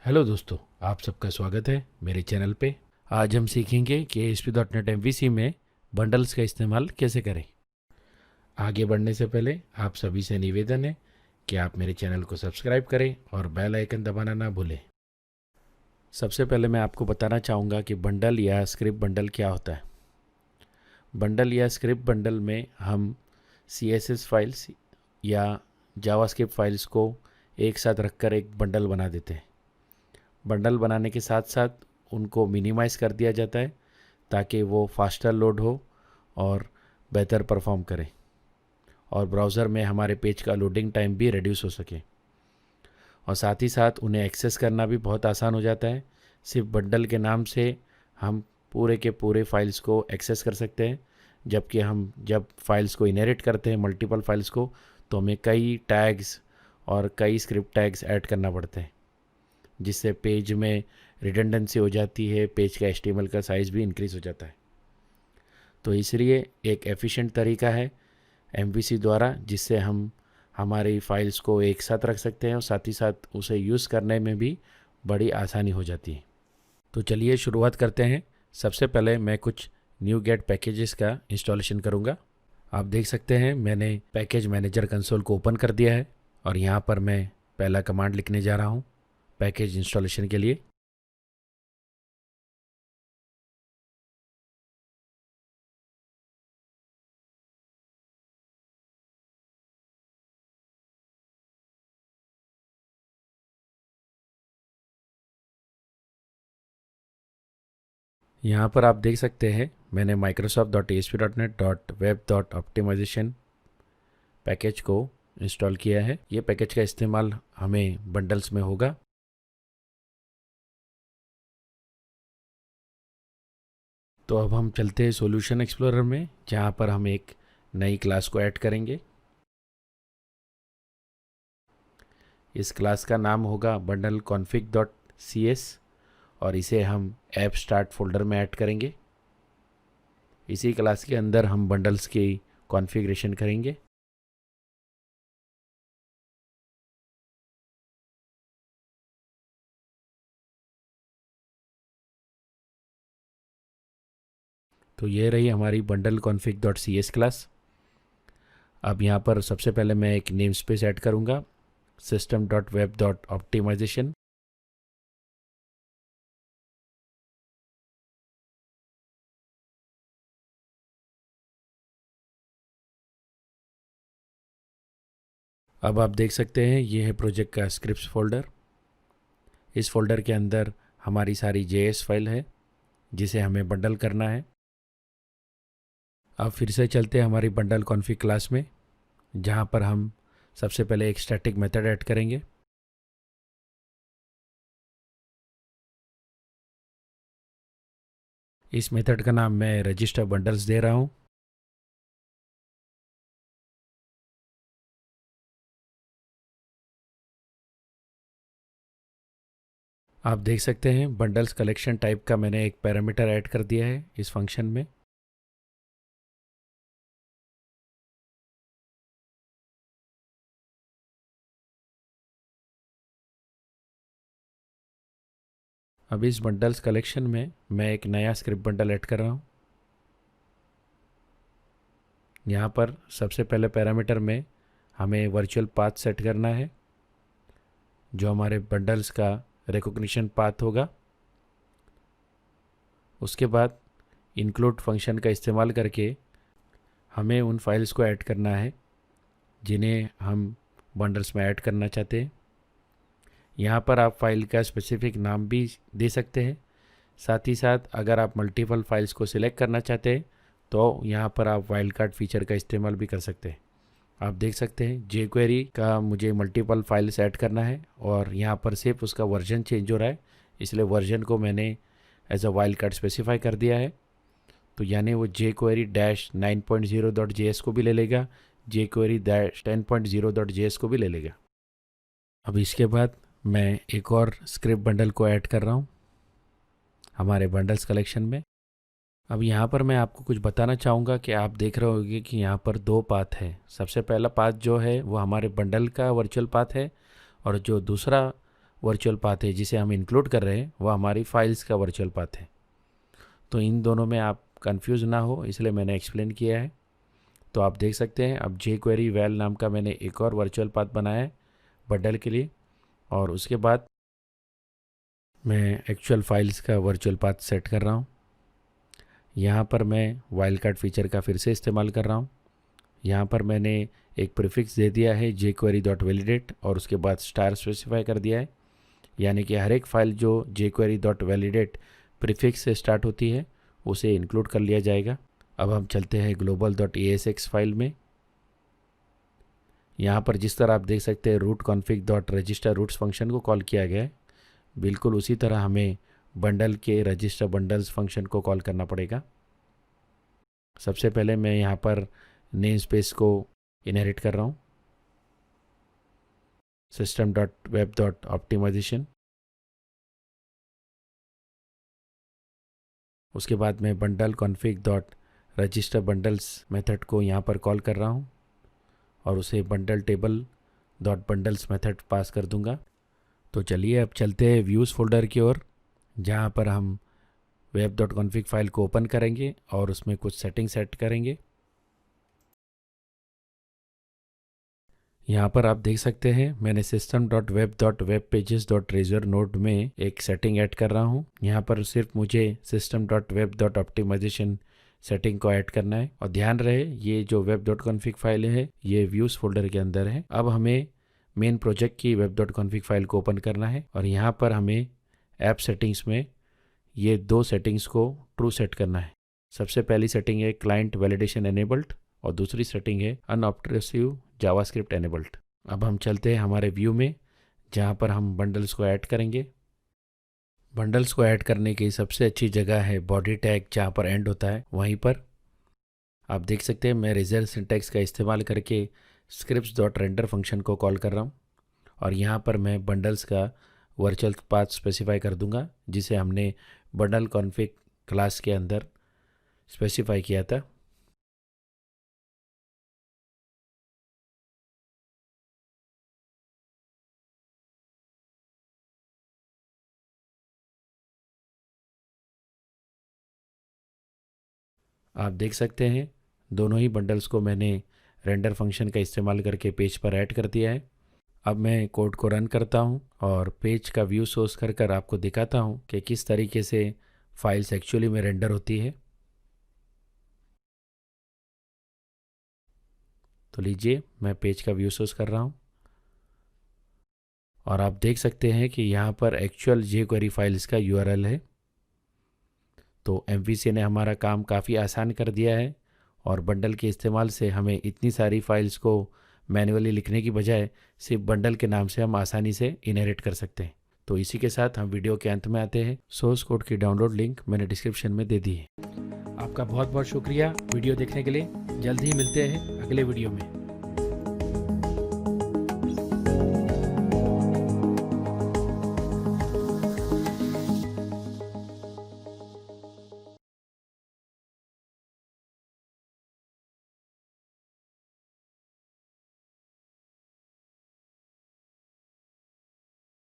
Hello दोस्तों, आप सबका स्वागत है मेरे चैनल पे। आज हम सीखेंगे कि ASP.NET MVC में बंडल्स का इस्तेमाल कैसे करें। आगे बढ़ने से पहले आप सभी से निवेदन है कि आप मेरे चैनल को सब्सक्राइब करें और बेल आइकन दबाना ना भूलें। सबसे पहले मैं आपको बताना चाहूँगा कि बंडल या स्क्रिप्ट बंडल क्या होता है। बंडल या स्क्रिप्ट बंडल में हम CSS फाइल्स या जावास्क्रिप्ट फाइल्स को एक साथ रखकर एक बंडल बना देते हैं। बंडल बनाने के साथ साथ उनको मिनिमाइज़ कर दिया जाता है ताकि वो फास्टर लोड हो और बेहतर परफॉर्म करें और ब्राउज़र में हमारे पेज का लोडिंग टाइम भी रिड्यूस हो सके। और साथ ही साथ उन्हें एक्सेस करना भी बहुत आसान हो जाता है। सिर्फ बंडल के नाम से हम पूरे के पूरे फाइल्स को एक्सेस कर सकते हैं, जबकि हम जब फाइल्स को इनहेरिट करते हैं मल्टीपल फाइल्स को, तो हमें कई टैग्स और कई स्क्रिप्ट टैग्स ऐड करना पड़ते हैं, जिससे पेज में रिडंडेंसी हो जाती है, पेज का HTML का साइज़ भी इंक्रीज़ हो जाता है। तो इसलिए एक एफिशिएंट तरीका है MVC द्वारा, जिससे हम हमारी फाइल्स को एक साथ रख सकते हैं और साथ ही साथ उसे यूज़ करने में भी बड़ी आसानी हो जाती है। तो चलिए शुरुआत करते हैं। सबसे पहले मैं कुछ NuGet पैकेजेस का इंस्टॉलेशन करूँगा। आप देख सकते हैं मैंने पैकेज मैनेजर कंसोल को ओपन कर दिया है और यहाँ पर मैं पहला कमांड लिखने जा रहा हूँ पैकेज इंस्टॉलेशन के लिए। यहाँ पर आप देख सकते हैं मैंने microsoft.asp.net.web.optimization पैकेज को इंस्टॉल किया है। ये पैकेज का इस्तेमाल हमें बंडल्स में होगा। तो अब हम चलते हैं सॉल्यूशन एक्सप्लोरर में, जहाँ पर हम एक नई क्लास को ऐड करेंगे। इस क्लास का नाम होगा बंडल config.cs और इसे हम ऐप स्टार्ट फोल्डर में ऐड करेंगे। इसी क्लास के अंदर हम बंडल्स की कॉन्फ़िगरेशन करेंगे। तो ये रही हमारी बंडल config.cs क्लास। अब यहाँ पर सबसे पहले मैं एक नेम स्पेस ऐड करूँगा, system.web.optimization। अब आप देख सकते हैं ये है प्रोजेक्ट का स्क्रिप्ट्स फोल्डर। इस फोल्डर के अंदर हमारी सारी JS फाइल है जिसे हमें बंडल करना है। अब फिर से चलते हैं हमारी बंडल कॉन्फ़िग क्लास में, जहाँ पर हम सबसे पहले एक स्टैटिक मेथड ऐड करेंगे। इस मेथड का नाम मैं रजिस्टर बंडल्स दे रहा हूँ। आप देख सकते हैं बंडल्स कलेक्शन टाइप का मैंने एक पैरामीटर ऐड कर दिया है इस फंक्शन में। अब इस बंडल्स कलेक्शन में मैं एक नया स्क्रिप्ट बंडल ऐड कर रहा हूँ। यहाँ पर सबसे पहले पैरामीटर में हमें वर्चुअल पाथ सेट करना है, जो हमारे बंडल्स का रिकॉग्निशन पाथ होगा। उसके बाद इंक्लूड फंक्शन का इस्तेमाल करके हमें उन फाइल्स को ऐड करना है जिन्हें हम बंडल्स में ऐड करना चाहते हैं। यहाँ पर आप फाइल का स्पेसिफिक नाम भी दे सकते हैं। साथ ही साथ अगर आप मल्टीपल फाइल्स को सिलेक्ट करना चाहते हैं तो यहाँ पर आप वाइल्ड कार्ड फीचर का इस्तेमाल भी कर सकते हैं। आप देख सकते हैं jQuery का मुझे मल्टीपल फाइल्स ऐड करना है और यहाँ पर सिर्फ उसका वर्जन चेंज हो रहा है, इसलिए वर्जन को मैंने as a wild card specify कर दिया है। तो यानी वो jQuery-9.0.js को भी ले लेगा, jQuery-10.0.js को भी ले लेगा। अब इसके बाद मैं एक और स्क्रिप्ट बंडल को ऐड कर रहा हूँ हमारे बंडल्स कलेक्शन में। अब यहाँ पर मैं आपको कुछ बताना चाहूँगा कि आप देख रहे होंगे कि यहाँ पर दो पाथ है। सबसे पहला पाथ जो है वो हमारे बंडल का वर्चुअल पाथ है और जो दूसरा वर्चुअल पाथ है जिसे हम इंक्लूड कर रहे हैं वो हमारी फाइल्स का वर्चुअल पाथ है। तो इन दोनों में आप कंफ्यूज ना हो इसलिए मैंने एक्सप्लेन किया है। तो आप देख सकते हैं अब jQuery val नाम का मैंने एक और वर्चुअल पाथ बनाया है बंडल के लिए, और उसके बाद मैं एक्चुअल फाइल्स का वर्चुअल पाथ सेट कर रहा हूँ। यहाँ पर मैं वाइल्ड कार्ड फीचर का फिर से इस्तेमाल कर रहा हूँ। यहाँ पर मैंने एक प्रीफिक्स दे दिया है jQuery.validate और उसके बाद स्टार स्पेसिफाई कर दिया है, यानी कि हर एक फाइल जो jQuery.validate प्रीफिक्स से स्टार्ट होती है उसे इंक्लूड कर लिया जाएगा। अब हम चलते हैं global.asx फाइल में। यहाँ पर जिस तरह आप देख सकते हैं root config.register roots फंक्शन को कॉल किया गया है, बिल्कुल उसी तरह हमें बंडल के रजिस्टर बंडल्स फंक्शन को कॉल करना पड़ेगा। सबसे पहले मैं यहाँ पर नेम स्पेस को इनहेरिट कर रहा हूँ, system.web.optimization। उसके बाद मैं बंडल config.register bundles मेथड को यहाँ पर कॉल कर रहा हूँ और उसे bundle table dot bundles method pass कर दूंगा। तो चलिए अब चलते हैं व्यूज़ फोल्डर की ओर, जहाँ पर हम web.config फाइल को ओपन करेंगे और उसमें कुछ सेटिंग सेट करेंगे। यहाँ पर आप देख सकते हैं मैंने system.web.webpages.razor नोड में एक सेटिंग ऐड कर रहा हूँ। यहाँ पर सिर्फ मुझे system.web.optimization सेटिंग को ऐड करना है, और ध्यान रहे ये जो web.config फाइल है ये व्यूज़ फोल्डर के अंदर है। अब हमें मेन प्रोजेक्ट की web.config फाइल को ओपन करना है और यहाँ पर हमें ऐप सेटिंग्स में ये दो सेटिंग्स को ट्रू सेट करना है। सबसे पहली सेटिंग है क्लाइंट वैलिडेशन एनेबल्ड और दूसरी सेटिंग है अनऑब्ट्रसिव जावास्क्रिप्ट एनेबल्ड। अब हम चलते हैं हमारे व्यू में, जहाँ पर हम बंडल्स को ऐड करेंगे। बंडल्स को ऐड करने की सबसे अच्छी जगह है बॉडी टैग, जहाँ पर एंड होता है वहीं पर। आप देख सकते हैं मैं रिजल्ट सिंटैक्स का इस्तेमाल करके scripts.render फंक्शन को कॉल कर रहा हूँ और यहाँ पर मैं बंडल्स का वर्चुअल पाथ स्पेसिफाई कर दूंगा जिसे हमने बंडल कॉन्फ़िग क्लास के अंदर स्पेसिफाई किया था। आप देख सकते हैं दोनों ही बंडल्स को मैंने रेंडर फंक्शन का इस्तेमाल करके पेज पर ऐड कर दिया है। अब मैं कोड को रन करता हूं और पेज का व्यू सोर्स कर आपको दिखाता हूं कि किस तरीके से फाइल्स एक्चुअली में रेंडर होती है। तो लीजिए मैं पेज का व्यू सोर्स कर रहा हूं और आप देख सकते हैं कि यहाँ पर एक्चुअल jQuery फाइल्स का URL है। तो MVC ने हमारा काम काफ़ी आसान कर दिया है और बंडल के इस्तेमाल से हमें इतनी सारी फाइल्स को मैन्युअली लिखने की बजाय सिर्फ बंडल के नाम से हम आसानी से इनहेरिट कर सकते हैं। तो इसी के साथ हम वीडियो के अंत में आते हैं। सोर्स कोड की डाउनलोड लिंक मैंने डिस्क्रिप्शन में दे दी है। आपका बहुत बहुत शुक्रिया वीडियो देखने के लिए। जल्द ही मिलते हैं अगले वीडियो में।